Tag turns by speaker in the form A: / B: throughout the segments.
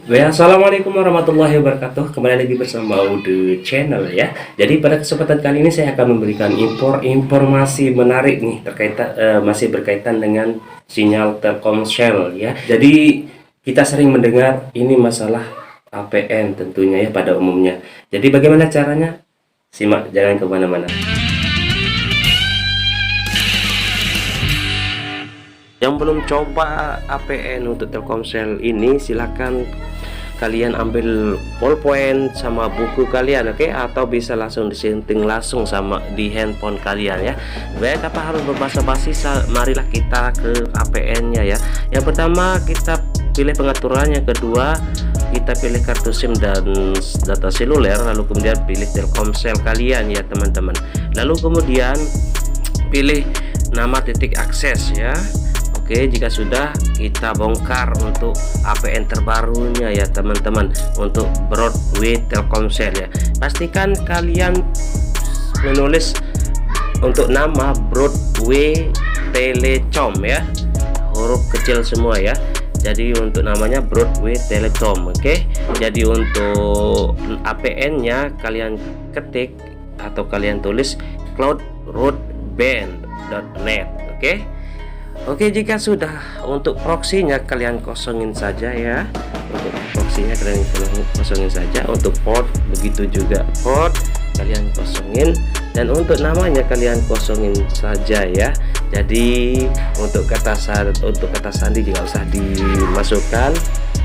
A: Assalamualaikum warahmatullahi wabarakatuh. Kembali lagi bersama Aude Channel ya. Jadi pada kesempatan kali ini saya akan memberikan informasi menarik nih masih berkaitan dengan sinyal Telkomsel ya. Jadi kita sering mendengar ini masalah APN tentunya ya pada umumnya. Jadi bagaimana caranya? Simak, jangan kemana-mana. Yang belum coba APN untuk Telkomsel ini, silahkan kalian ambil ballpoint sama buku kalian, oke? Atau bisa langsung disetting langsung sama di handphone kalian ya. Baik, apa harus berbasa-basi, marilah kita ke APN nya ya. Yang pertama kita pilih pengaturan, yang kedua kita pilih kartu SIM dan data seluler, lalu kemudian pilih Telkomsel kalian ya teman-teman. Lalu kemudian pilih nama titik akses ya. Oke, jika sudah, kita bongkar untuk APN terbarunya ya teman-teman, untuk Broadway Telkomsel ya. Pastikan kalian menulis untuk nama Broadway Telecom ya, huruf kecil semua ya. Jadi untuk namanya Broadway Telecom, oke. Jadi untuk APN nya kalian ketik atau kalian tulis cloudroadband.net, oke. Oke, jika sudah, untuk proxinya kalian kosongin saja ya. Untuk proxinya kalian kosongin saja. Untuk port begitu juga, port kalian kosongin, dan untuk namanya kalian kosongin saja ya. Jadi untuk kata sandi juga usah dimasukkan.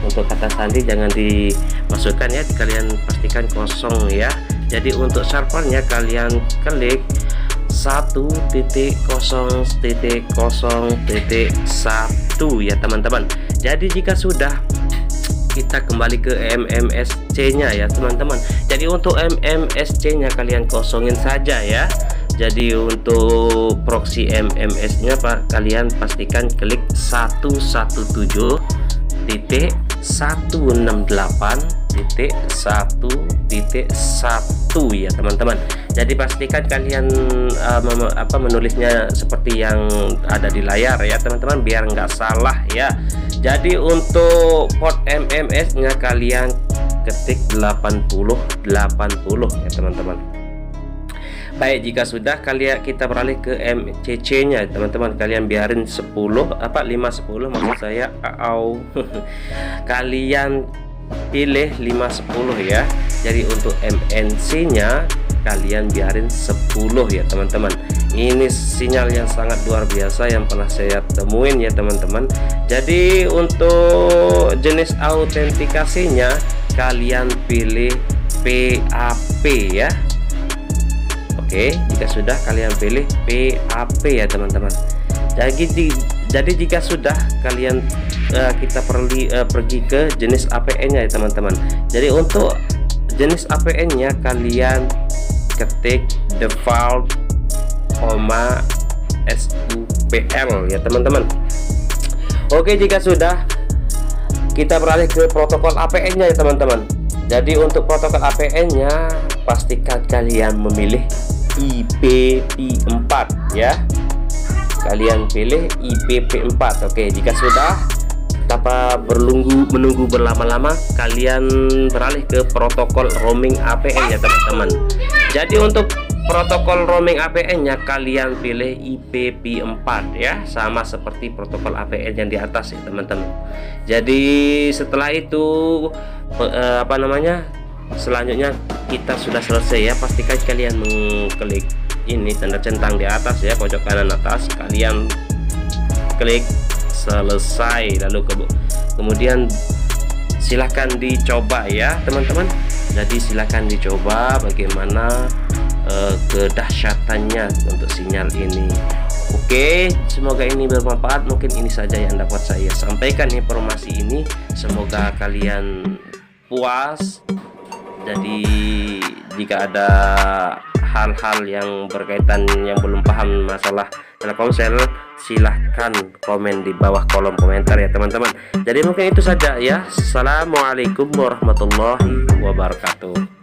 A: Untuk kata sandi jangan dimasukkan ya, kalian pastikan kosong ya. Jadi untuk servernya kalian klik 1.0.0.1 ya teman-teman. Jadi jika sudah, kita kembali ke MMSC nya ya teman-teman. Jadi untuk MMSC nya kalian kosongin saja ya. Jadi untuk proxy MMS nya kalian pastikan klik 117.168.1.1 ya teman-teman. Jadi pastikan kalian menulisnya seperti yang ada di layar ya teman-teman, biar nggak salah ya. Jadi untuk port MMS nya kalian ketik 80 ya teman-teman. Baik, jika sudah, kita beralih ke MCC nya teman-teman. Kalian biarin 10 maksud saya kalian pilih 510 ya. Jadi untuk MNC nya kalian biarin 10 ya teman-teman. Ini sinyal yang sangat luar biasa yang pernah saya temuin ya teman-teman. Jadi untuk jenis autentikasinya kalian pilih PAP ya. Oke, jika sudah kalian pilih PAP ya teman-teman. Jadi jika sudah, kalian kita pergi ke jenis APN nya ya teman-teman. Jadi untuk jenis APN nya kalian ketik default, SUPL ya teman-teman. Oke, jika sudah, kita beralih ke protokol APN nya ya teman-teman. Jadi untuk protokol APN nya pastikan kalian memilih IPv4 ya. Kalian pilih IPv4. Oke, jika sudah, tanpa menunggu berlama-lama, kalian beralih ke protokol roaming APN ya teman-teman. Jadi untuk protokol roaming APN nya kalian pilih IPv4 ya, sama seperti protokol APN yang di atas ya teman-teman. Jadi setelah itu selanjutnya kita sudah selesai ya. Pastikan kalian mengklik ini tanda centang di atas ya, pojok kanan atas, kalian klik selesai. Lalu kemudian silahkan dicoba ya teman-teman. Jadi silahkan dicoba bagaimana kedahsyatannya untuk sinyal ini. Oke, semoga ini bermanfaat. Mungkin ini saja yang dapat saya sampaikan informasi ini. Semoga kalian puas. Jadi jika ada hal-hal yang berkaitan yang belum paham masalah Telkomsel, silahkan komen di bawah kolom komentar ya teman-teman. Jadi mungkin itu saja ya. Assalamualaikum warahmatullahi wabarakatuh.